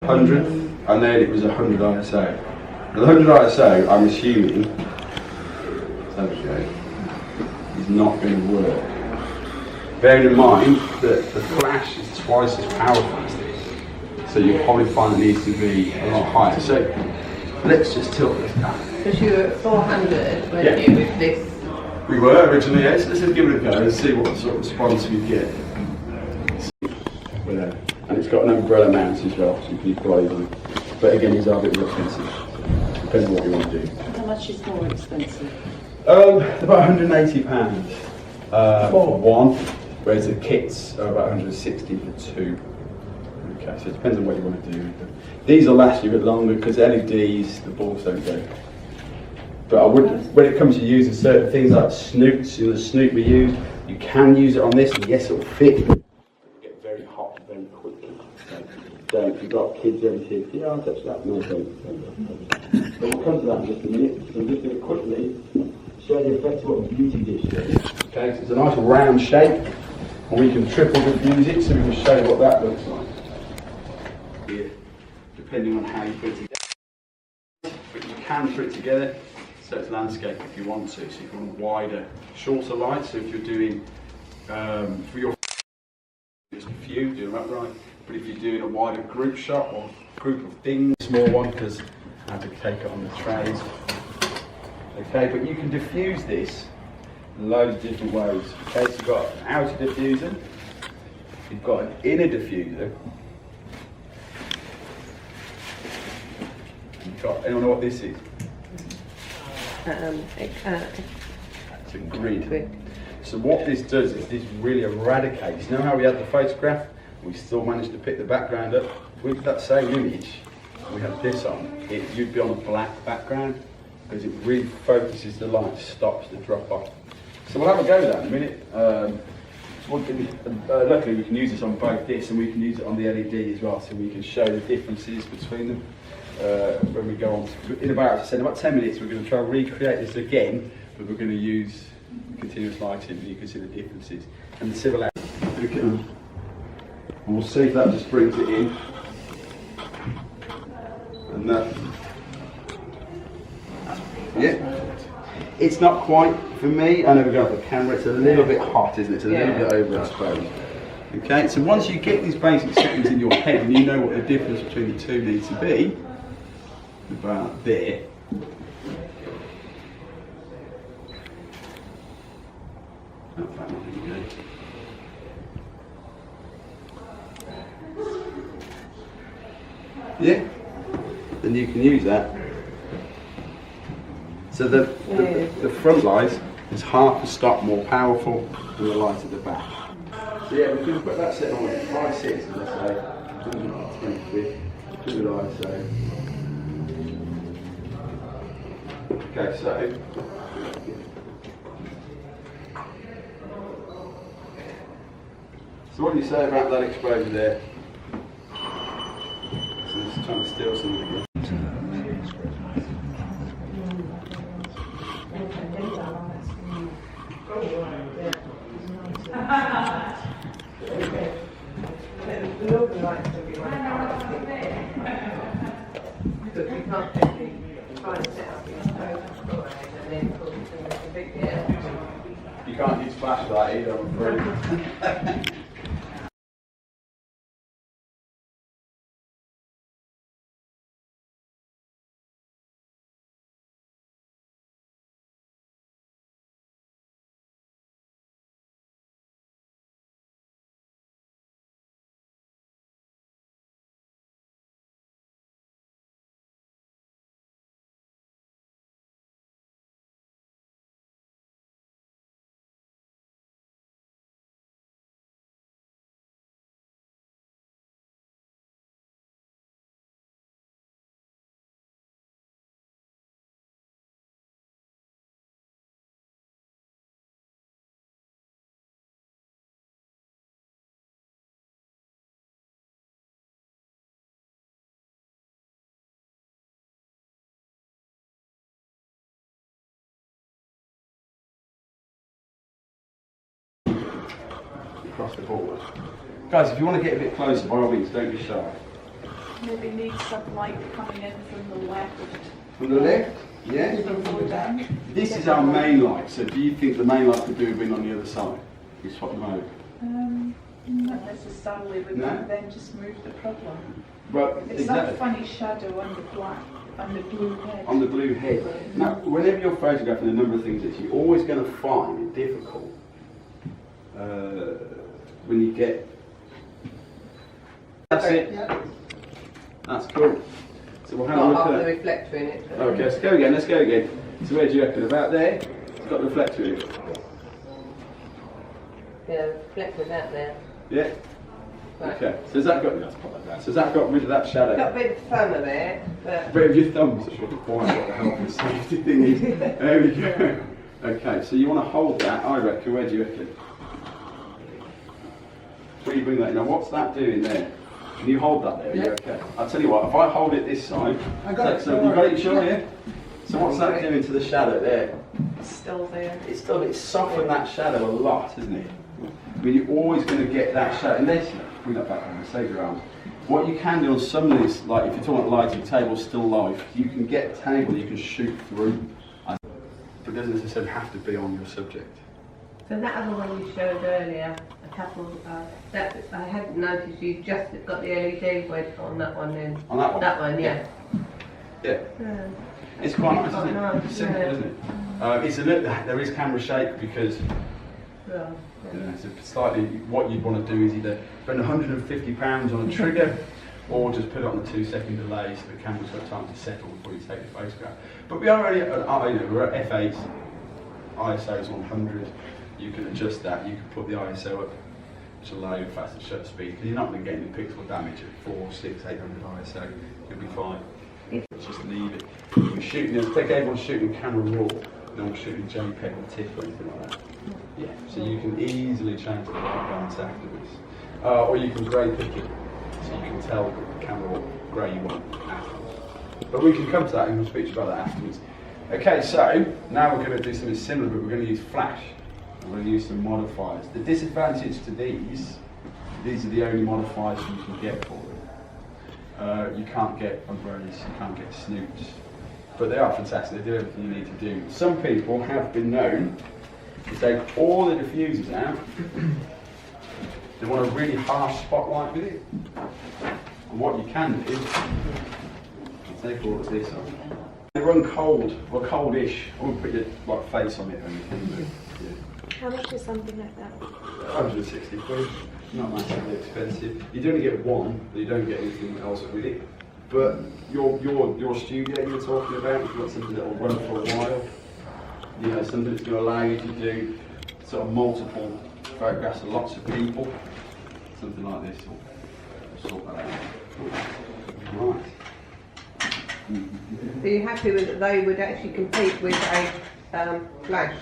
100, and then it was 100 ISO. Now the 100 ISO, I'm assuming, is not going to work. Bearing in mind that the flash is twice as powerful as this, so you'll probably find it needs to be a lot higher. So let's just tilt this down. Because you were at 400, weren't you, with this? We were originally, yes. Let's just give it a go and see what sort of response we get. And it's got an umbrella mount as well, so you can apply them. But again, these are a bit more expensive. Depends on what you want to do. How much is more expensive? About £180 for one, whereas the kits are about 160 for two. Okay, so it depends on what you want to do with them. These will last you a bit longer because LEDs, the balls don't go. But I would, when it comes to using certain things like snoots, the snoot we use, you can use it on this, and yes, it'll fit. But it'll get very hot very quickly. So don't, if you've got kids over here, yeah, I'll touch that. No, don't. But we'll come to that in just a minute. So I'm just going to quickly show the effect of what a beauty dish is. Okay, so it's a nice round shape, and we can triple diffuse it, so we can show you what that looks like. Here, depending on how you put it together. But you can put it together. So it's landscape if you want to. So if you want wider, shorter lights. So if you're doing for your just a few, do them upright. But if you're doing a wider group shot or group of things, small one because I have to take it on the trays. Okay, but you can diffuse this in loads of different ways. Okay, so you've got an outer diffuser, you've got an inner diffuser. You've got, anyone know what this is? It's a grid. So what this does is this really eradicates. You know how we had the photograph? We still managed to pick the background up. With that same image, we have this on. You'd be on a black background because it really focuses the light, stops the drop off. So we'll have a go with that in a minute. Luckily we can use this on both this and we can use it on the LED as well, so we can show the differences between them. When we go on in about 10 minutes, we're going to try and recreate this again, but we're going to use continuous lighting and you can see the differences and the civil act. Okay. And we'll see if that just brings it in, and that, yeah, it's not quite for me. I know we're going to have the camera, it's a little bit hot, isn't it? It's a little bit overexposed. Okay, so once you get these basic settings in your head and you know what the difference between the two needs to be, about there. Yeah, then you can use that. So the front light is half a stop more powerful than the light at the back. So yeah, we're going to put that set on at 5.6, let's say, 120 good ISO. Okay, so what do you say about that exposure there? So it's trying to steal something again. You can't use flashlight either, I'm afraid. Across the board. Guys, if you want to get a bit closer, by all means, don't be shy. maybe need some light coming in from the left. From the left? Yeah. Before then. This is our main light, so do you think the main light could do with being on the other side? We swap them over. Not necessarily, but No? then just move the problem. Well, It's that funny shadow on the black, on the blue head. On the blue head. Now, whenever you're photographing a number of things, you're always going to find it difficult when you get. That's it. Yeah. That's cool. So we'll have a Not look half at the that. reflector in it. Okay, let's go again. Let's go again. So where do you reckon? About there? It's got a reflector in it. Yeah, reflector's out there. Yeah. Right. Okay. So has that got? Let's put that down. So has that got rid of that shadow? Got a bit of thumb of it, but Bit of your thumbs. That's what the point what the health and safety thing is. There we go. Okay, so you want to hold that, I reckon. Where do you reckon? Where you bring that in? Now, what's that doing there? Can you hold that there? Yeah. Yeah. Okay. I'll tell you what, if I hold it this side, I got it. so you got it, sure, yeah? So what's that doing to the shadow there? It's still there. It's softened that shadow a lot, isn't it? I mean, you're always going to get that shadow, unless you bring that back on, save your arms. What you can do on some of these, like if you're talking about lighting, tables still live, you can get a table you can shoot through, but it doesn't necessarily have to be on your subject. so that other one you showed earlier, a couple that I hadn't noticed you just got the LED went on that one then. On that one? That one, yeah. Yeah. Yeah. It's quite nice, isn't it? Nice, It's simple, yeah. isn't it? It's a little, there is camera shake because Well, it's slightly, what you'd want to do is either spend £150 on a trigger or just put it on a 2-second delay so the camera's got time to settle before you take the photograph. But we are already, we're at F8, ISO is 100, you can adjust that, you can put the ISO up to allow you faster shutter speed, because you're not going to get any pixel damage at 4, 6, 800 ISO, you'll be fine. Just leave it. We're shooting, take everyone shooting camera raw, no one's shooting JPEG or TIFF or anything like that. Yeah, so you can easily change the white balance afterwards. Or you can grey pick it, so you can tell the camera what grey you want afterwards. But we can come to that and we'll speak to you about that afterwards. Okay, so now we're going to do something similar, but we're going to use flash. We're going to use some modifiers. The disadvantage to these are the only modifiers you can get for it. You can't get umbrellas, you can't get snoops, but they are fantastic, they do everything you need to do. Some people have been known to take all the diffusers out, they want a really harsh spotlight with it, and what you can do is take all of this off. They run cold, or coldish, I won't put your face on it or anything, but yeah. How much is something like that? 160 quid, not massively expensive. You do only get one, but you don't get anything else with it. But your studio you were talking about, you've got something that will run for a while. You know, something that's going to allow you to do sort of multiple photographs of lots of people. Something like this will sort that out. Right. so you're happy with that they would actually compete with a flash?